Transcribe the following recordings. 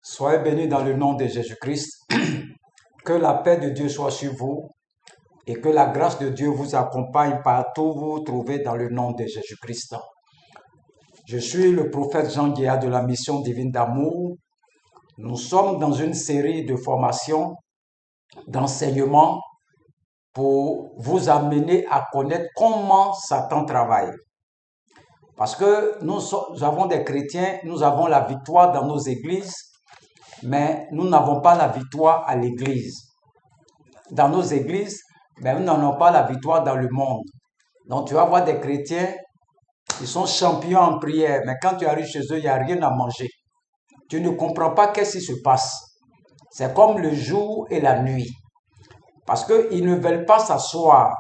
Soyez bénis dans le nom de Jésus-Christ. Que la paix de Dieu soit sur vous et que la grâce de Dieu vous accompagne partout où vous vous trouvez dans le nom de Jésus-Christ. Je suis le prophète Jean Guéa de la mission divine d'amour. Nous sommes dans une série de formations, d'enseignements pour vous amener à connaître comment Satan travaille. Parce que nous avons des chrétiens, nous avons la victoire dans nos églises, mais nous n'avons pas la victoire à l'église. Dans nos églises, mais nous n'en avons pas la victoire dans le monde. Donc tu vas voir des chrétiens, ils sont champions en prière, mais quand tu arrives chez eux, il n'y a rien à manger. Tu ne comprends pas qu'est-ce qui se passe. C'est comme le jour et la nuit. Parce qu'ils ne veulent pas s'asseoir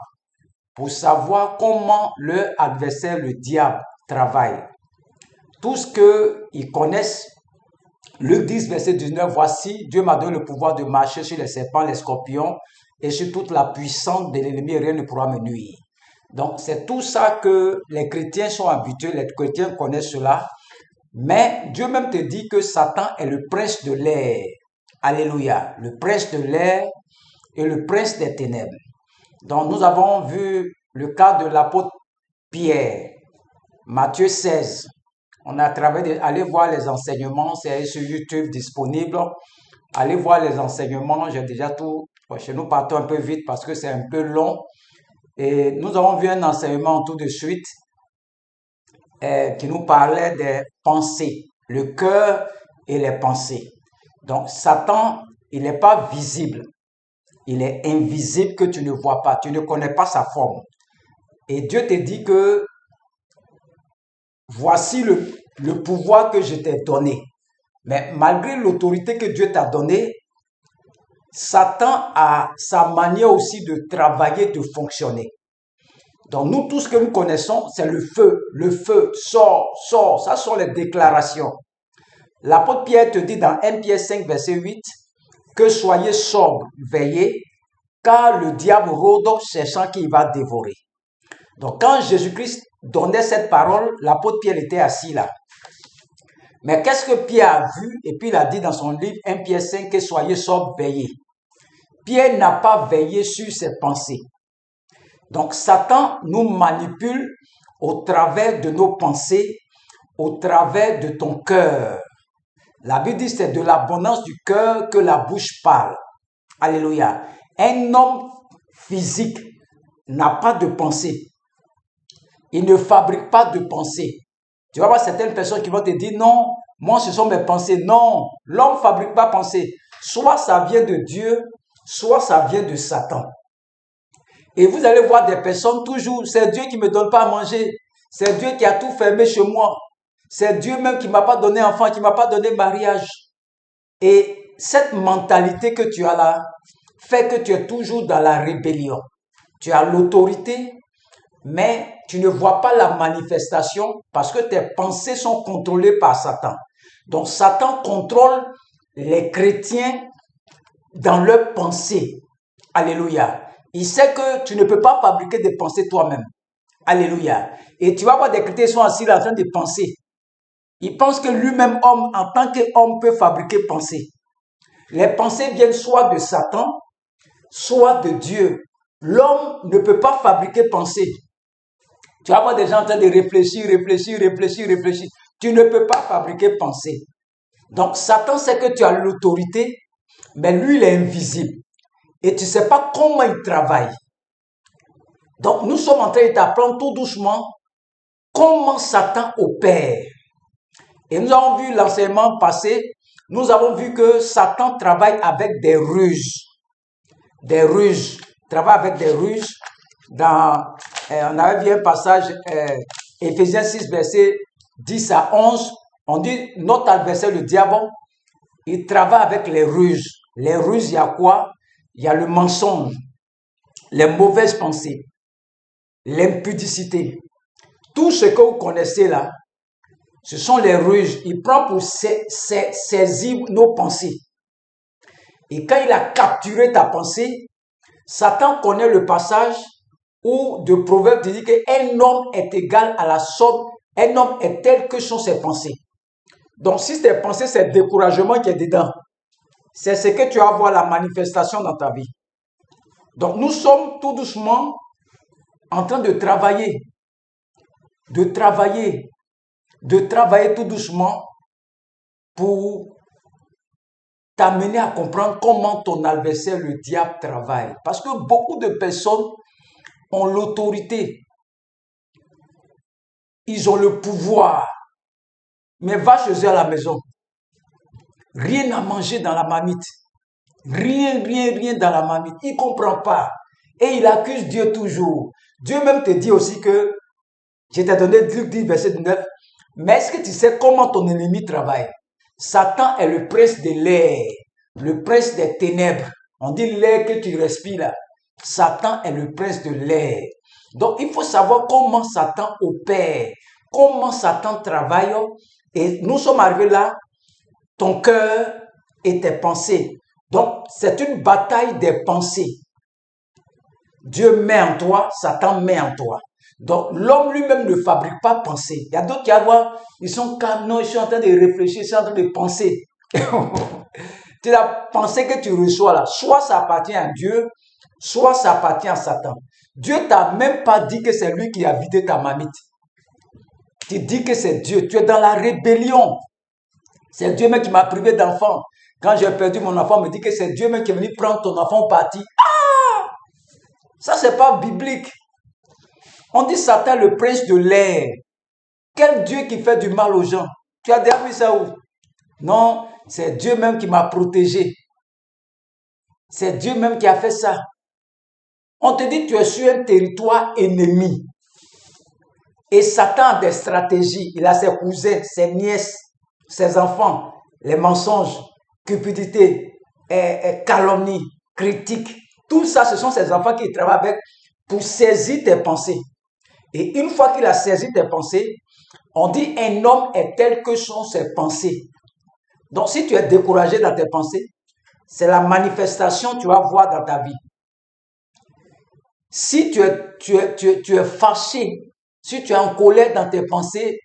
pour savoir comment leur adversaire, le diable, travaille. Tout ce qu'ils connaissent, Luc 10, verset 19, voici, Dieu m'a donné le pouvoir de marcher sur les serpents, les scorpions et sur toute la puissance de l'ennemi, rien ne pourra me nuire. Donc, c'est tout ça que les chrétiens sont habitués, les chrétiens connaissent cela. Mais Dieu même te dit que Satan est le prince de l'air. Alléluia. Le prince de l'air et le prince des ténèbres. Donc, nous avons vu le cas de l'apôtre Pierre, Matthieu 16. On a travaillé, allez voir les enseignements, c'est sur YouTube disponible. Allez voir les enseignements, j'ai déjà tout. Chez nous, partons un peu vite parce que c'est un peu long. Et nous avons vu un enseignement tout de suite qui nous parlait des pensées, le cœur et les pensées. Donc, Satan, il n'est pas visible. Il est invisible que tu ne vois pas, tu ne connais pas sa forme. Et Dieu te dit que voici le pouvoir que je t'ai donné. Mais malgré l'autorité que Dieu t'a donnée, Satan a sa manière aussi de travailler, de fonctionner. Donc nous, tout ce que nous connaissons, c'est le feu. Le feu, sort, sort. Ça sont les déclarations. L'apôtre Pierre te dit dans 1 Pierre 5, verset 8, que soyez sobres, veillez, car le diable rôde cherchant qui va dévorer. Donc quand Jésus-Christ donnait cette parole, l'apôtre Pierre était assis là. Mais qu'est-ce que Pierre a vu? Et puis il a dit dans son livre 1 Pierre 5 que soyez sobres, veillez. Pierre n'a pas veillé sur ses pensées. Donc Satan nous manipule au travers de nos pensées, au travers de ton cœur. La Bible dit c'est de l'abondance du cœur que la bouche parle. Alléluia. Un homme physique n'a pas de pensée. Il ne fabrique pas de pensée. Tu vas voir certaines personnes qui vont te dire non, moi ce sont mes pensées. Non, l'homme ne fabrique pas pensée. Soit ça vient de Dieu, soit ça vient de Satan. Et vous allez voir des personnes toujours, c'est Dieu qui ne me donne pas à manger. C'est Dieu qui a tout fermé chez moi. C'est Dieu même qui ne m'a pas donné enfant, qui ne m'a pas donné mariage. Et cette mentalité que tu as là fait que tu es toujours dans la rébellion. Tu as l'autorité, mais tu ne vois pas la manifestation parce que tes pensées sont contrôlées par Satan. Donc Satan contrôle les chrétiens dans leurs pensées. Alléluia. Il sait que tu ne peux pas fabriquer des pensées toi-même. Alléluia. Et tu vas voir des chrétiens qui sont assis là en train de penser. Ils pensent que lui-même, homme, en tant qu'homme, peut fabriquer pensées. Les pensées viennent soit de Satan, soit de Dieu. L'homme ne peut pas fabriquer pensées. Tu vas voir des gens en train de réfléchir. Tu ne peux pas fabriquer pensée. Donc, Satan sait que tu as l'autorité, mais lui, il est invisible. Et tu ne sais pas comment il travaille. Donc, nous sommes en train d'apprendre tout doucement comment Satan opère. Et nous avons vu l'enseignement passé, nous avons vu que Satan travaille avec des ruses. Des ruses. Il travaille avec des ruses. On avait vu un passage, Éphésiens 6, verset 10 à 11. On dit, notre adversaire, le diable, il travaille avec les ruses. Les ruses, il y a quoi? Il y a le mensonge, les mauvaises pensées, l'impudicité. Tout ce que vous connaissez là, ce sont les ruses. Il prend pour saisir nos pensées. Et quand il a capturé ta pensée, Satan connaît le passage où de Proverbe dit qu'un homme est égal à la somme, un homme est tel que sont ses pensées. Donc, si tes pensées, c'est le découragement qui est dedans, c'est ce que tu vas voir la manifestation dans ta vie. Donc, nous sommes tout doucement en train de travailler tout doucement pour t'amener à comprendre comment ton adversaire, le diable, travaille. Parce que beaucoup de personnes ont l'autorité, ils ont le pouvoir, mais va chez eux à la maison. Rien à manger dans la marmite. Rien dans la marmite. Il ne comprend pas. Et il accuse Dieu toujours. Dieu même te dit aussi que, je t'ai donné Luc 10, verset 9, mais est-ce que tu sais comment ton ennemi travaille? Satan est le prince de l'air, le prince des ténèbres. On dit l'air que tu respires là. Satan est le prince de l'air. Donc, il faut savoir comment Satan opère, comment Satan travaille. Et nous sommes arrivés là, ton cœur et tes pensées. Donc, c'est une bataille des pensées. Dieu met en toi, Satan met en toi. Donc, l'homme lui-même ne fabrique pas pensée. Il y a d'autres qui avoir, ils sont calmes, non, ils sont en train de réfléchir, ils sont en train de penser. C'est la pensée que tu reçois là. Soit ça appartient à Dieu, soit ça appartient à Satan. Dieu t'a même pas dit que c'est lui qui a vidé ta marmite. Tu dis que c'est Dieu. Tu es dans la rébellion. C'est Dieu même qui m'a privé d'enfant. Quand j'ai perdu mon enfant, on me dit que c'est Dieu même qui est venu prendre ton enfant parti. Ah! Ça, c'est pas biblique. On dit Satan, le prince de l'air. Quel Dieu qui fait du mal aux gens? Tu as déjà vu ça où? Non, c'est Dieu même qui m'a protégé. C'est Dieu même qui a fait ça. On te dit tu es sur un territoire ennemi. Et Satan a des stratégies. Il a ses cousins, ses nièces, ses enfants, les mensonges, cupidité, calomnie, critique. Tout ça, ce sont ses enfants qui travaillent avec pour saisir tes pensées. Et une fois qu'il a saisi tes pensées, on dit un homme est tel que sont ses pensées. Donc, si tu es découragé dans tes pensées, c'est la manifestation que tu vas voir dans ta vie. Si tu es fâché, si tu es en colère dans tes pensées,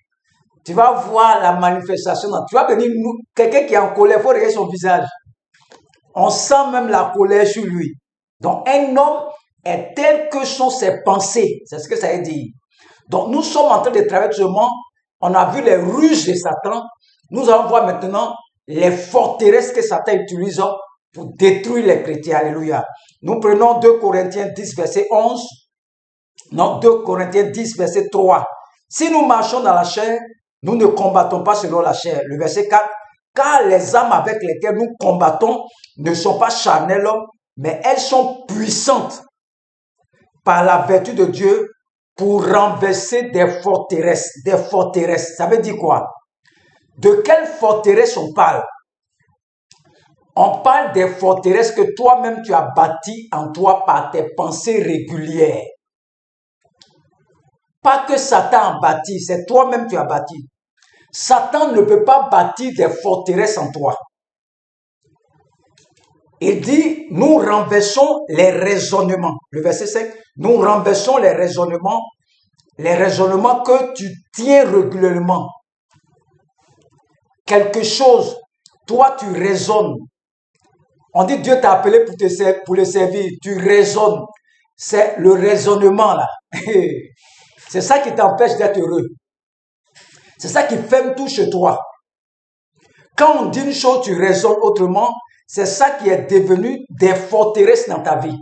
tu vas voir la manifestation. Tu vas venir, quelqu'un qui est en colère, il faut regarder son visage. On sent même la colère sur lui. Donc, un homme est tel que sont ses pensées. C'est ce que ça veut dire. Donc, nous sommes en train de travailler justement. On a vu les ruses de Satan. Nous allons voir maintenant les forteresses que Satan utilise pour détruire les chrétiens. Alléluia. Nous prenons 2 Corinthiens 10, verset 11. Non, 2 Corinthiens 10, verset 3. Si nous marchons dans la chair, nous ne combattons pas selon la chair. Le verset 4. Car les âmes avec lesquelles nous combattons ne sont pas charnelles, mais elles sont puissantes par la vertu de Dieu pour renverser des forteresses. Des forteresses, ça veut dire quoi? De quelles forteresses on parle? On parle des forteresses que toi-même tu as bâties en toi par tes pensées régulières. Pas que Satan a bâti, c'est toi-même qui as bâti. Satan ne peut pas bâtir des forteresses en toi. Il dit, nous renversons les raisonnements. Le verset 5, nous renversons les raisonnements que tu tiens régulièrement. Quelque chose, toi tu raisonnes. On dit Dieu t'a appelé pour le servir, tu raisonnes. C'est le raisonnement là. C'est ça qui t'empêche d'être heureux. C'est ça qui ferme tout chez toi. Quand on dit une chose, tu raisonnes autrement, c'est ça qui est devenu des forteresses dans ta vie.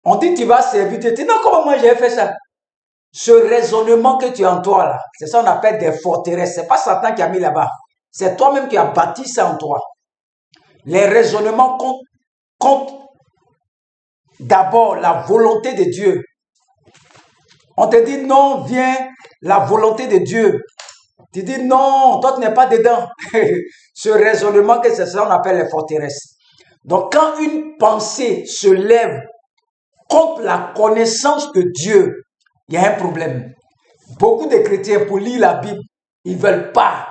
On dit tu vas servir, tu dis non, comment moi j'ai fait ça? Ce raisonnement que tu as en toi là, c'est ça qu'on appelle des forteresses. C'est pas Satan qui a mis là-bas. C'est toi-même qui as bâti ça en toi. Les raisonnements comptent d'abord la volonté de Dieu. On te dit non, viens, la volonté de Dieu. Tu dis non, toi tu n'es pas dedans. Ce raisonnement que c'est ça qu'on appelle les forteresses. Donc quand une pensée se lève contre la connaissance de Dieu, il y a un problème. Beaucoup de chrétiens, pour lire la Bible, ils ne veulent pas.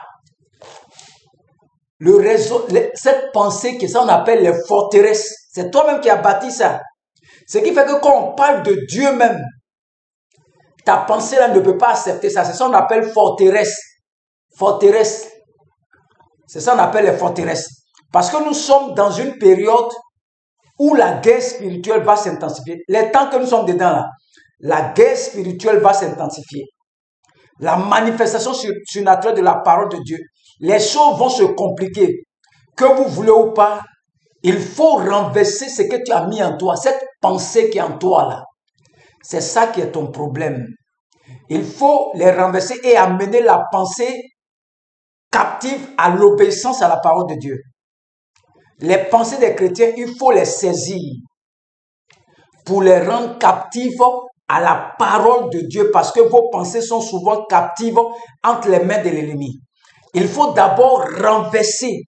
Cette pensée que ça on appelle les forteresses, c'est toi-même qui as bâti ça. Ce qui fait que quand on parle de Dieu même, ta pensée là ne peut pas accepter ça. C'est ça qu'on appelle forteresse. Forteresse. C'est ça qu'on appelle les forteresses. Parce que nous sommes dans une période où la guerre spirituelle va s'intensifier. Les temps que nous sommes dedans là, la guerre spirituelle va s'intensifier. La manifestation surnaturelle de la parole de Dieu. Les choses vont se compliquer. Que vous voulez ou pas, il faut renverser ce que tu as mis en toi, cette pensée qui est en toi là. C'est ça qui est ton problème. Il faut les renverser et amener la pensée captive à l'obéissance à la parole de Dieu. Les pensées des chrétiens, il faut les saisir pour les rendre captives à la parole de Dieu parce que vos pensées sont souvent captives entre les mains de l'ennemi. Il faut d'abord renverser,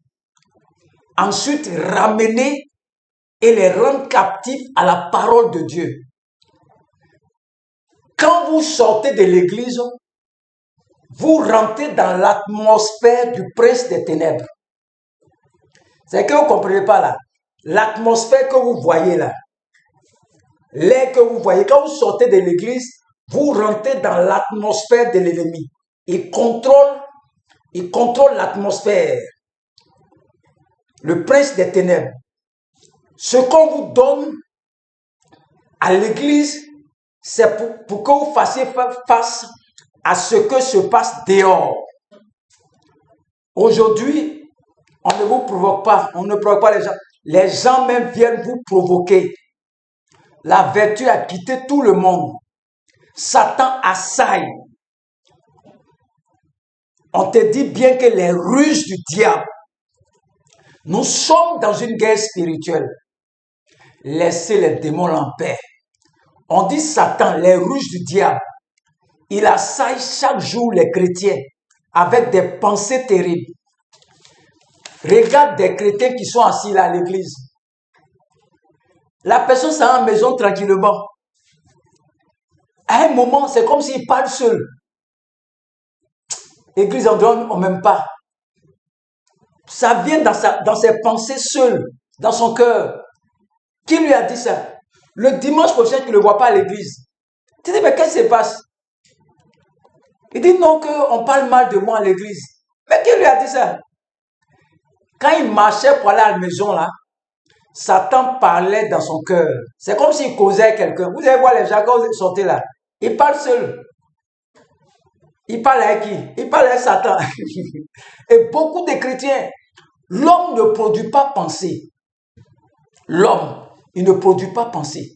ensuite ramener et les rendre captifs à la parole de Dieu. Quand vous sortez de l'église, vous rentrez dans l'atmosphère du prince des ténèbres. C'est que vous ne comprenez pas là. L'atmosphère que vous voyez là, l'air que vous voyez, quand vous sortez de l'église, vous rentrez dans l'atmosphère de l'ennemi. Il contrôle l'atmosphère. Le prince des ténèbres. Ce qu'on vous donne à l'église, c'est pour que vous fassiez face à ce que se passe dehors. Aujourd'hui, on ne vous provoque pas, on ne provoque pas les gens. Les gens même viennent vous provoquer. La vertu a quitté tout le monde. Satan assaille. On te dit bien que les ruses du diable. Nous sommes dans une guerre spirituelle. Laissez les démons en paix. On dit Satan, les ruses du diable. Il assaille chaque jour les chrétiens avec des pensées terribles. Regarde des chrétiens qui sont assis là à l'église. La personne s'en va à la maison tranquillement. À un moment, c'est comme s'il parle seul. L'église en dehors, on ne m'aime pas. Ça vient dans ses pensées seules, dans son cœur. Qui lui a dit ça? Le dimanche prochain, tu ne le vois pas à l'église. Tu dis, mais qu'est-ce qui se passe? Il dit non, qu'on parle mal de moi à l'église. Mais qui lui a dit ça? Quand il marchait pour aller à la maison, là, Satan parlait dans son cœur. C'est comme s'il causait à quelqu'un. Vous allez voir les gens quand vous sortez là. Il parle seul. Il parle avec qui? Il parle avec Satan. Et beaucoup de chrétiens, l'homme ne produit pas pensée. L'homme, il ne produit pas pensée.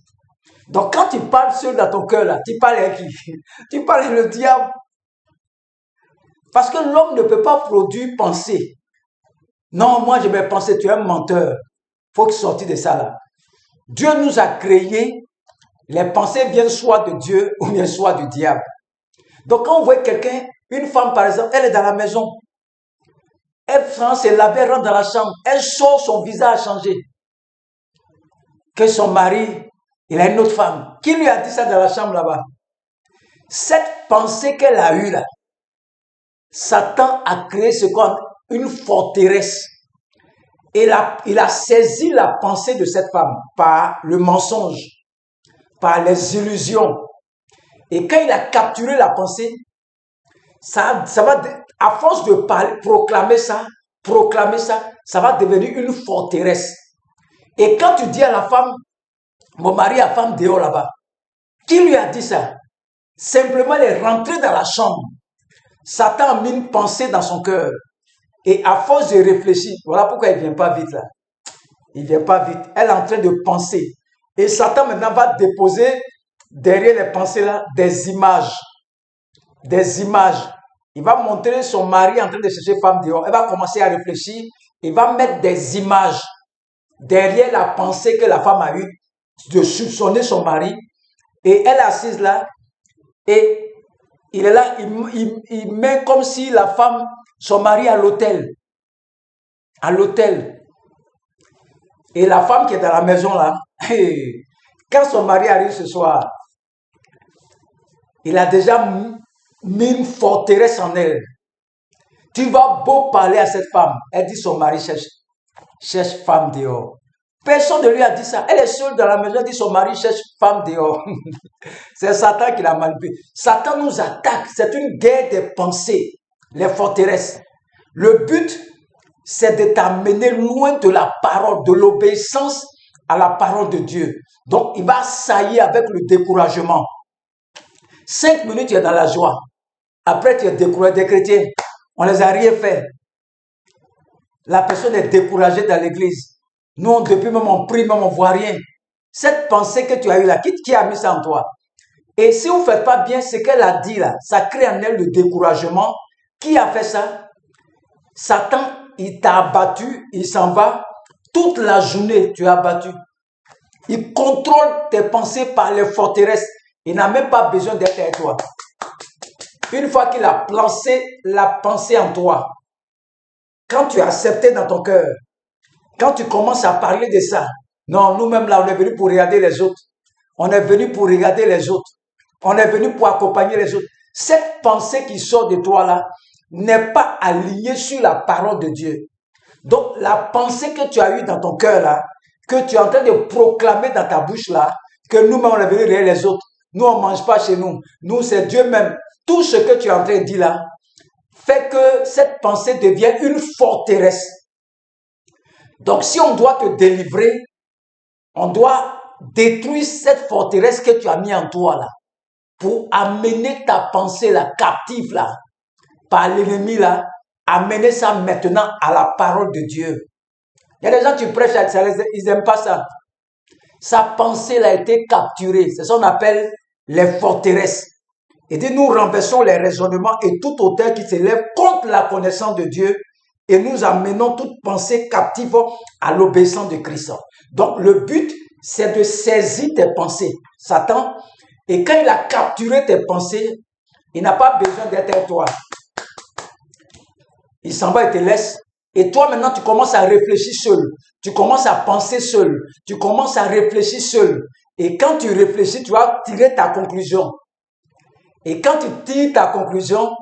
Donc quand tu parles seul dans ton cœur, là, tu parles avec qui? Tu parles avec le diable. Parce que l'homme ne peut pas produire pensée. Non, moi je vais penser, tu es un menteur. Il faut que tu sortes de ça là. Dieu nous a créés, les pensées viennent soit de Dieu ou bien soit du diable. Donc quand on voit quelqu'un, une femme par exemple, elle est dans la maison. Elle prend ses laver, elle rentre dans la chambre. Elle sort, son visage a changé. Que son mari, il a une autre femme. Qui lui a dit ça dans la chambre là-bas? Cette pensée qu'elle a eue là, Satan a créé ce qu'on appelle une forteresse. Et il a saisi la pensée de cette femme par le mensonge, par les illusions. Et quand il a capturé la pensée, ça va, à force de parler, proclamer ça, ça va devenir une forteresse. Et quand tu dis à la femme, mon mari a femme dehors là-bas, qui lui a dit ça? Simplement, elle est rentrée dans la chambre. Satan a mis une pensée dans son cœur. Et à force de réfléchir, voilà pourquoi il ne vient pas vite là. Il ne vient pas vite. Elle est en train de penser. Et Satan maintenant va déposer derrière les pensées là des images. Des images. Il va montrer son mari en train de chercher femme dehors. Elle va commencer à réfléchir. Il va mettre des images derrière la pensée que la femme a eue de soupçonner son mari. Et elle est assise là. Et il est là, il met comme si la femme, son mari à l'hôtel. À l'hôtel. Et la femme qui est dans la maison là, quand son mari arrive ce soir, il a déjà mis une forteresse en elle. Tu vas beau parler à cette femme. Elle dit son mari cherche femme dehors. Personne ne lui a dit ça. Elle est seule dans la maison, elle dit son mari cherche femme dehors. C'est Satan qui l'a manipulé. Satan nous attaque. C'est une guerre des pensées, les forteresses. Le but, c'est de t'amener loin de la parole, de l'obéissance à la parole de Dieu. Donc, il va assaillir avec le découragement. 5 minutes, tu es dans la joie. Après, tu es découragé. Des chrétiens, on ne les a rien fait. La personne est découragée dans l'église. Nous, depuis même on prie, même on ne voit rien. Cette pensée que tu as eue là, qui a mis ça en toi? Et si vous ne faites pas bien ce qu'elle a dit là, ça crée en elle le découragement. Qui a fait ça? Satan, il t'a abattu, il s'en va. Toute la journée, tu es abattu. Il contrôle tes pensées par les forteresses. Il n'a même pas besoin d'être avec toi. Une fois qu'il a placé la pensée en toi, quand tu as accepté dans ton cœur, quand tu commences à parler de ça, non, nous-mêmes là, on est venus pour regarder les autres. On est venu pour regarder les autres. On est venu pour accompagner les autres. Cette pensée qui sort de toi là n'est pas alignée sur la parole de Dieu. Donc, la pensée que tu as eue dans ton cœur là, que tu es en train de proclamer dans ta bouche là, que nous-mêmes on est venu regarder les autres. Nous, on ne mange pas chez nous. Nous, c'est Dieu même. Tout ce que tu es en train de dire là, fait que cette pensée devient une forteresse. Donc, si on doit te délivrer, on doit détruire cette forteresse que tu as mis en toi là, pour amener ta pensée là, captive là, par l'ennemi là, amener ça maintenant à la parole de Dieu. Il y a des gens qui prêchent, ils n'aiment pas ça. Sa pensée là, a été capturée. C'est ce qu'on appelle les forteresses. Et dit, nous renversons les raisonnements et toute hauteur qui s'élève contre la connaissance de Dieu et nous amenons toute pensée captive à l'obéissance de Christ. Donc, le but, c'est de saisir tes pensées, Satan. Et quand il a capturé tes pensées, il n'a pas besoin d'être avec toi. Il s'en va et te laisse. Et toi, maintenant, tu commences à réfléchir seul. Tu commences à penser seul. Tu commences à réfléchir seul. Et quand tu réfléchis, tu vas tirer ta conclusion. Et quand tu tires ta conclusion,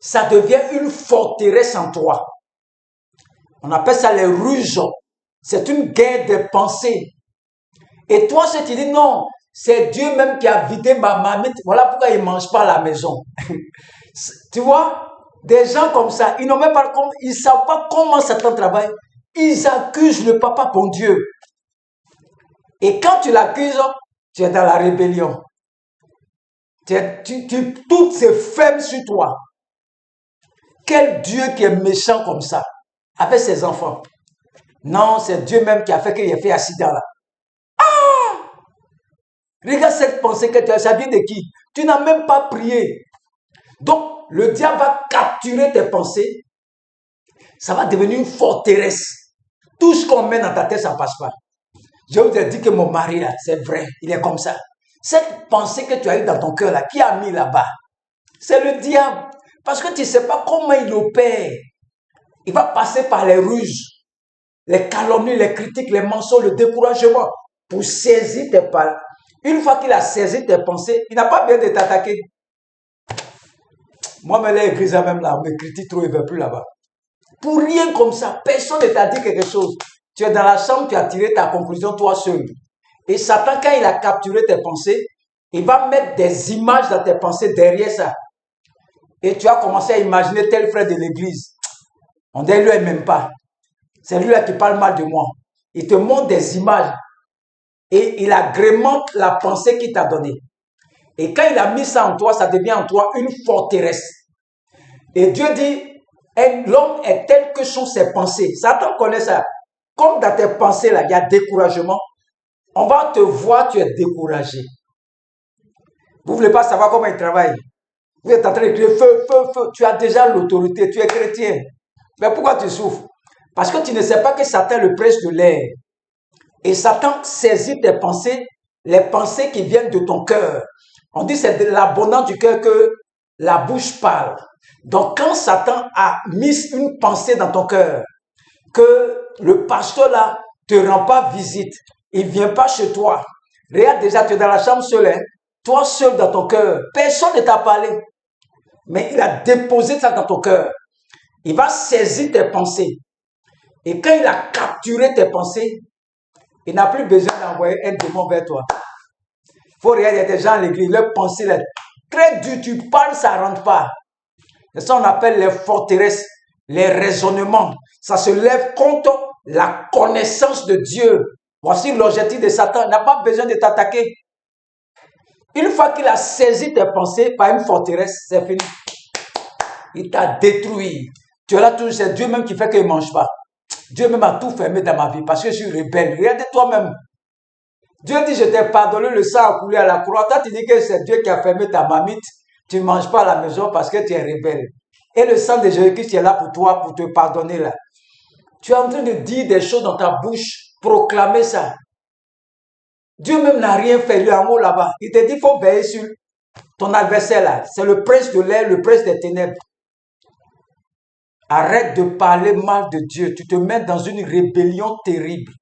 ça devient une forteresse en toi. On appelle ça les ruses. C'est une guerre de pensées. Et toi, si tu dis non, c'est Dieu même qui a vidé ma marmite. Voilà pourquoi il ne mange pas à la maison. Tu vois, des gens comme ça, ils n'ont même pas, ils ne savent pas comment Satan travaille. Ils accusent le papa bon Dieu. Et quand tu l'accuses, tu es dans la rébellion. Toutes ces femmes sur toi. Quel Dieu qui est méchant comme ça, avec ses enfants. Non, c'est Dieu même qui a fait qu'il ait fait accident là. Ah! Regarde cette pensée que tu as, ça vient de qui? Tu n'as même pas prié. Donc, le diable va capturer tes pensées. Ça va devenir une forteresse. Tout ce qu'on met dans ta tête, ça ne passe pas. Je vous ai dit que mon mari là, c'est vrai, il est comme ça. Cette pensée que tu as eue dans ton cœur là, qui a mis là-bas? C'est le diable. Parce que tu ne sais pas comment il opère. Il va passer par les ruses, les calomnies, les critiques, les mensonges, le découragement pour saisir tes paroles. Une fois qu'il a saisi tes pensées, il n'a pas besoin de t'attaquer. Moi, mais l'église même là, on me critique trop, il ne veut plus là-bas. Pour rien comme ça, personne ne t'a dit quelque chose. Tu es dans la chambre, tu as tiré ta conclusion toi seul. Et Satan, quand il a capturé tes pensées, il va mettre des images dans tes pensées derrière ça. Et tu as commencé à imaginer tel frère de l'église. On ne lui même pas. C'est lui là qui parle mal de moi. Il te montre des images. Et il agrémente la pensée qu'il t'a donnée. Et quand il a mis ça en toi, ça devient en toi une forteresse. Et Dieu dit, l'homme est tel que sont ses pensées. Satan connaît ça. Comme dans tes pensées, là, il y a découragement. On va te voir, tu es découragé. Vous ne voulez pas savoir comment il travaille. Vous êtes en train de crier feu, feu, feu. Tu as déjà l'autorité, tu es chrétien. Mais pourquoi tu souffres? Parce que tu ne sais pas que Satan est le prince de l'air. Et Satan saisit tes pensées, les pensées qui viennent de ton cœur. On dit c'est de l'abondance du cœur que la bouche parle. Donc quand Satan a mis une pensée dans ton cœur, que le pasteur là te rend pas visite, il vient pas chez toi. Regarde déjà, tu es dans la chambre seul, hein? Toi seul dans ton cœur. Personne ne t'a parlé. Mais il a déposé ça dans ton cœur. Il va saisir tes pensées. Et quand il a capturé tes pensées, il n'a plus besoin d'envoyer un démon vers toi. Il faut regarder des gens à l'église, leurs pensées, là, très dur, tu parles, ça ne rentre pas. C'est ça qu'on appelle les forteresses. les raisonnements. Ça se lève contre la connaissance de Dieu. Voici l'objectif de Satan. Il n'a pas besoin de t'attaquer. Une fois qu'il a saisi tes pensées par une forteresse, c'est fini. Il t'a détruit. Tu es là toujours, c'est Dieu même qui fait qu'il ne mange pas. Dieu même a tout fermé dans ma vie parce que je suis rebelle. Regarde toi-même. Dieu dit, je t'ai pardonné, le sang a coulé à la croix. Toi, tu dis que c'est Dieu qui a fermé ta mamite. Tu ne manges pas à la maison parce que tu es rebelle. Et le sang de Jésus-Christ est là pour toi, pour te pardonner là. Tu es en train de dire des choses dans ta bouche, proclamer ça. Dieu même n'a rien fait, lui en haut là-bas. Il te dit, il faut veiller sur ton adversaire là. C'est le prince de l'air, le prince des ténèbres. Arrête de parler mal de Dieu. Tu te mets dans une rébellion terrible.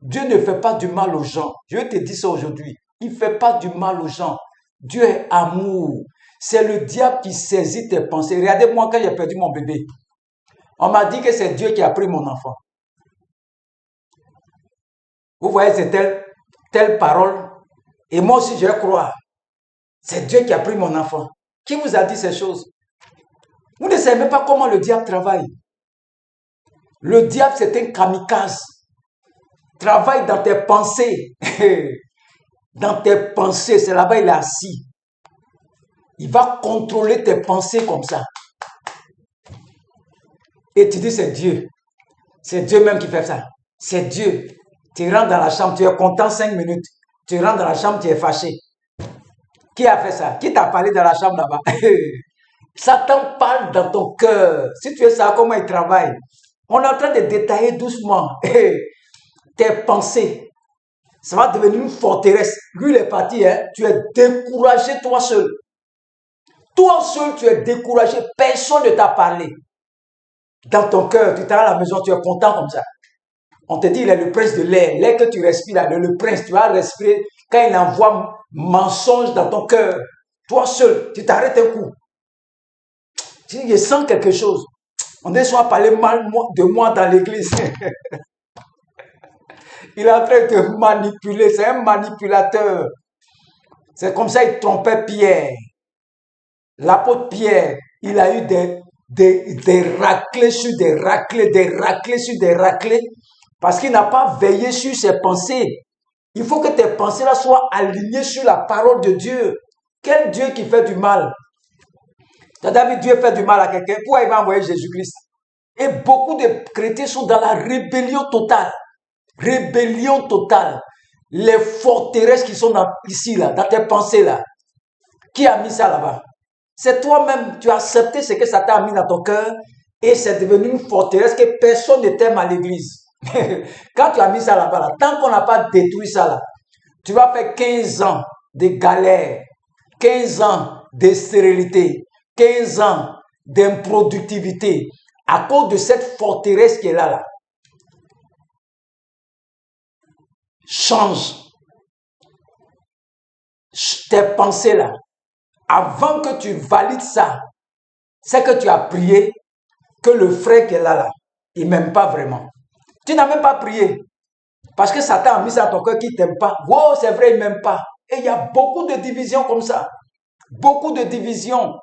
Dieu ne fait pas du mal aux gens. Je te dis ça aujourd'hui. Il ne fait pas du mal aux gens. Dieu est amour. C'est le diable qui saisit tes pensées. Regardez-moi quand j'ai perdu mon bébé. On m'a dit que c'est Dieu qui a pris mon enfant. Vous voyez, c'est telle parole. Et moi aussi, je vais croire. C'est Dieu qui a pris mon enfant. Qui vous a dit ces choses? Vous ne savez même pas comment le diable travaille. Le diable, c'est un kamikaze. Travaille dans tes pensées. Dans tes pensées, c'est là-bas il est assis. Il va contrôler tes pensées comme ça. Et tu dis c'est Dieu. C'est Dieu même qui fait ça. C'est Dieu. Tu rentres dans la chambre, tu es content 5 minutes. Tu rentres dans la chambre, tu es fâché. Qui a fait ça? Qui t'a parlé dans la chambre là-bas? Satan parle dans ton cœur. Si tu es ça, comment il travaille? On est en train de détailler doucement tes pensées. Ça va devenir une forteresse. Lui, il est parti. Hein? Tu es découragé toi seul. Toi seul, tu es découragé. Personne ne t'a parlé. Dans ton cœur, tu t'arrives à la maison, tu es content comme ça. On te dit, il est le prince de l'air. L'air que tu respires, là, le prince, tu vas respirer. Quand il envoie mensonge dans ton cœur, toi seul, tu t'arrêtes un coup. Tu dis, je sens quelque chose. On est soit parler mal de moi dans l'église. Il est en train de te manipuler. C'est un manipulateur. C'est comme ça qu'il trompait Pierre. L'apôtre Pierre, il a eu des raclés sur des raclés, des raclés sur des raclés, parce qu'il n'a pas veillé sur ses pensées. Il faut que tes pensées-là soient alignées sur la parole de Dieu. Quel Dieu qui fait du mal? David, Dieu fait du mal à quelqu'un. Pourquoi il va envoyer Jésus-Christ? Et beaucoup de chrétiens sont dans la rébellion totale. Rébellion totale. Les forteresses qui sont ici, là, dans tes pensées, là. Qui a mis ça là-bas? C'est toi-même. Tu as accepté ce que Satan a mis dans ton cœur et c'est devenu une forteresse que personne ne t'aime à l'église. Quand tu as mis ça là-bas, là, tant qu'on n'a pas détruit ça là, tu vas faire 15 ans de galère, 15 ans de stérilité, 15 ans d'improductivité à cause de cette forteresse qui est là, là. Change tes pensées là. Avant que tu valides ça, c'est que tu as prié que le frère qui est là, il ne m'aime pas vraiment. Tu n'as même pas prié. Parce que Satan a mis ça dans ton cœur qui ne t'aime pas. Wow, c'est vrai, il ne m'aime pas. Et il y a beaucoup de divisions comme ça. Beaucoup de divisions.